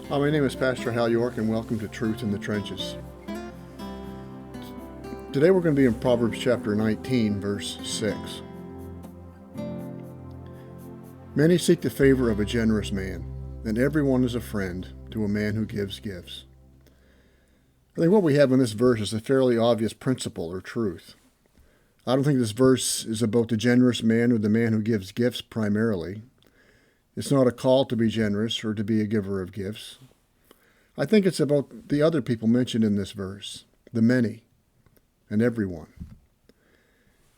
Hi, my name is Pastor Hal York, and welcome to Truth in the Trenches. Today we're going to be in Proverbs chapter 19, verse 6. Many seek the favor of a generous man, and everyone is a friend to a man who gives gifts. I think what we have in this verse is a fairly obvious principle or truth. I don't think this verse is about the generous man or the man who gives gifts primarily. It's not a call to be generous or to be a giver of gifts. I think it's about the other people mentioned in this verse, the many and everyone.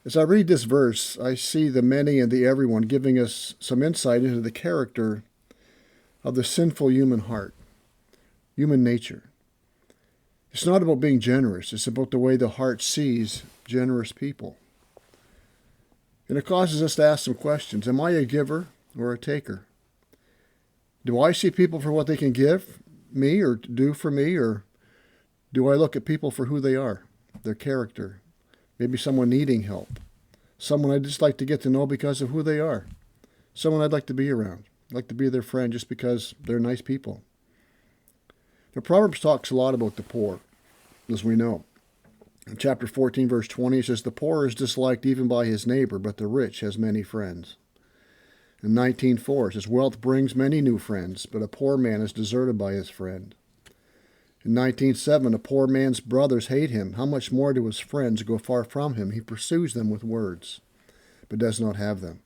As I read this verse, I see the many and the everyone giving us some insight into the character of the sinful human heart, human nature. It's not about being generous. It's about the way the heart sees generous people. And it causes us to ask some questions. Am I a giver or a taker? Do I see people for what they can give me or do for me, or do I look at people for who they are, their character, maybe someone needing help, someone I'd just like to get to know because of who they are, someone I'd like to be around, I'd like to be their friend just because they're nice people. Now, Proverbs talks a lot about the poor, as we know. In chapter 14, verse 20, it says, "The poor is disliked even by his neighbor, but the rich has many friends." In 19:4, it says, "Wealth brings many new friends, but a poor man is deserted by his friend." In 19:7, "A poor man's brothers hate him. How much more do his friends go far from him? He pursues them with words, but does not have them."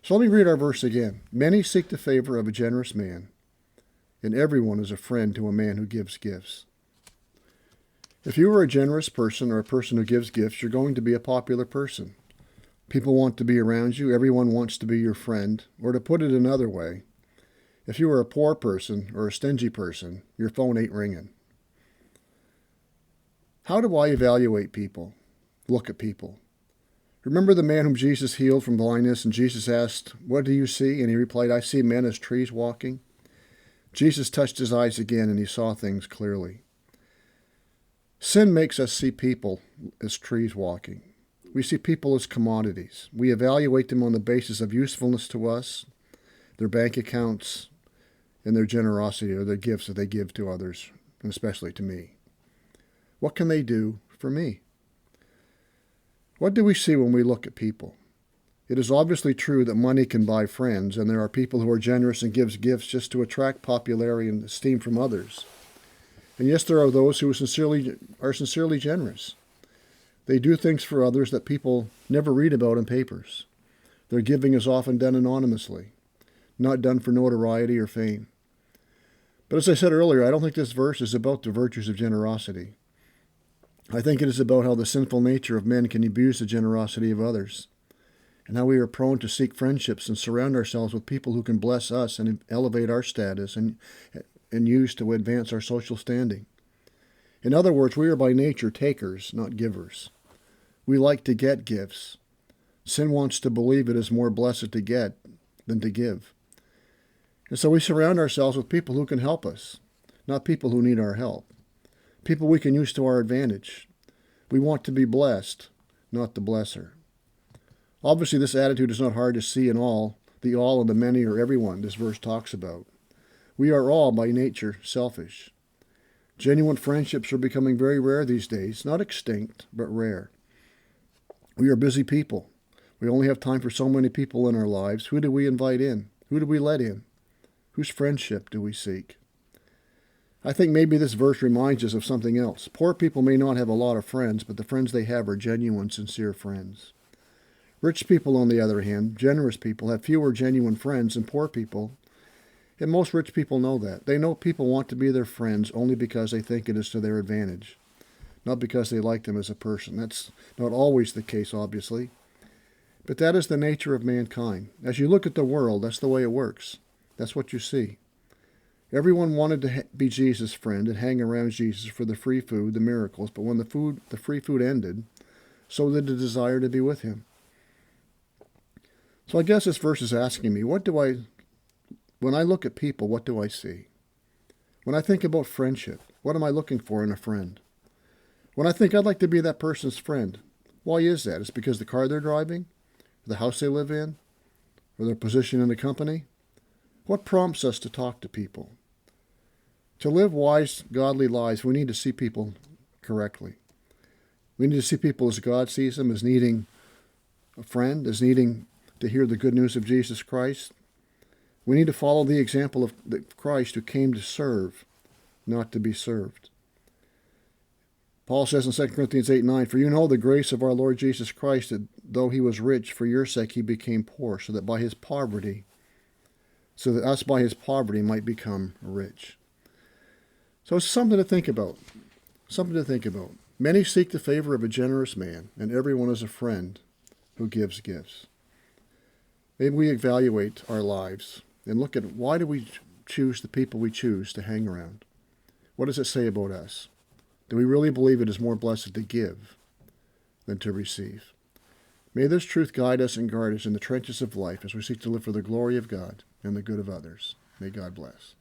So let me read our verse again. "Many seek the favor of a generous man, and everyone is a friend to a man who gives gifts." If you are a generous person or a person who gives gifts, you're going to be a popular person. People want to be around you. Everyone wants to be your friend. Or to put it another way, if you are a poor person or a stingy person, your phone ain't ringing. How do I evaluate people? Look at people. Remember the man whom Jesus healed from blindness, and Jesus asked, "What do you see?" And he replied, "I see men as trees walking." Jesus touched his eyes again, and he saw things clearly. Sin makes us see people as trees walking. We see people as commodities. We evaluate them on the basis of usefulness to us, their bank accounts, and their generosity or the gifts that they give to others, and especially to me. What can they do for me? What do we see when we look at people? It is obviously true that money can buy friends, and there are people who are generous and gives gifts just to attract popularity and esteem from others. And yes, there are those who are sincerely generous. They do things for others that people never read about in papers. Their giving is often done anonymously, not done for notoriety or fame. But as I said earlier, I don't think this verse is about the virtues of generosity. I think it is about how the sinful nature of men can abuse the generosity of others, and how we are prone to seek friendships and surround ourselves with people who can bless us and elevate our status and use to advance our social standing. In other words, we are by nature takers, not givers. We like to get gifts. Sin wants to believe it is more blessed to get than to give. And so we surround ourselves with people who can help us, not people who need our help. People we can use to our advantage. We want to be blessed, not the blesser. Obviously, this attitude is not hard to see in the all and the many or everyone this verse talks about. We are all by nature selfish. Genuine friendships are becoming very rare these days, not extinct, but rare. We are busy people. We only have time for so many people in our lives. Who do we invite in? Who do we let in? Whose friendship do we seek? I think maybe this verse reminds us of something else. Poor people may not have a lot of friends, but the friends they have are genuine, sincere friends. Rich people, on the other hand, generous people, have fewer genuine friends than poor people. And most rich people know that. They know people want to be their friends only because they think it is to their advantage, not because they like them as a person. That's not always the case, obviously. But that is the nature of mankind. As you look at the world, that's the way it works. That's what you see. Everyone wanted to be Jesus' friend and hang around Jesus for the free food, the miracles, but when the free food ended, so did the desire to be with him. So I guess this verse is asking me, when I look at people, what do I see? When I think about friendship, what am I looking for in a friend? When I think I'd like to be that person's friend, why is that? It's because the car they're driving, the house they live in, or their position in the company? What prompts us to talk to people? To live wise, godly lives, we need to see people correctly. We need to see people as God sees them, as needing a friend, as needing to hear the good news of Jesus Christ. We need to follow the example of Christ, who came to serve, not to be served. Paul says in 2 Corinthians 8:9, "For you know the grace of our Lord Jesus Christ, that though he was rich, for your sake he became poor, so that us by his poverty might become rich." So it's something to think about. Something to think about. Many seek the favor of a generous man, and everyone is a friend who gives gifts. Maybe we evaluate our lives and look at, why do we choose the people we choose to hang around? What does it say about us? Do we really believe it is more blessed to give than to receive? May this truth guide us and guard us in the trenches of life as we seek to live for the glory of God and the good of others. May God bless.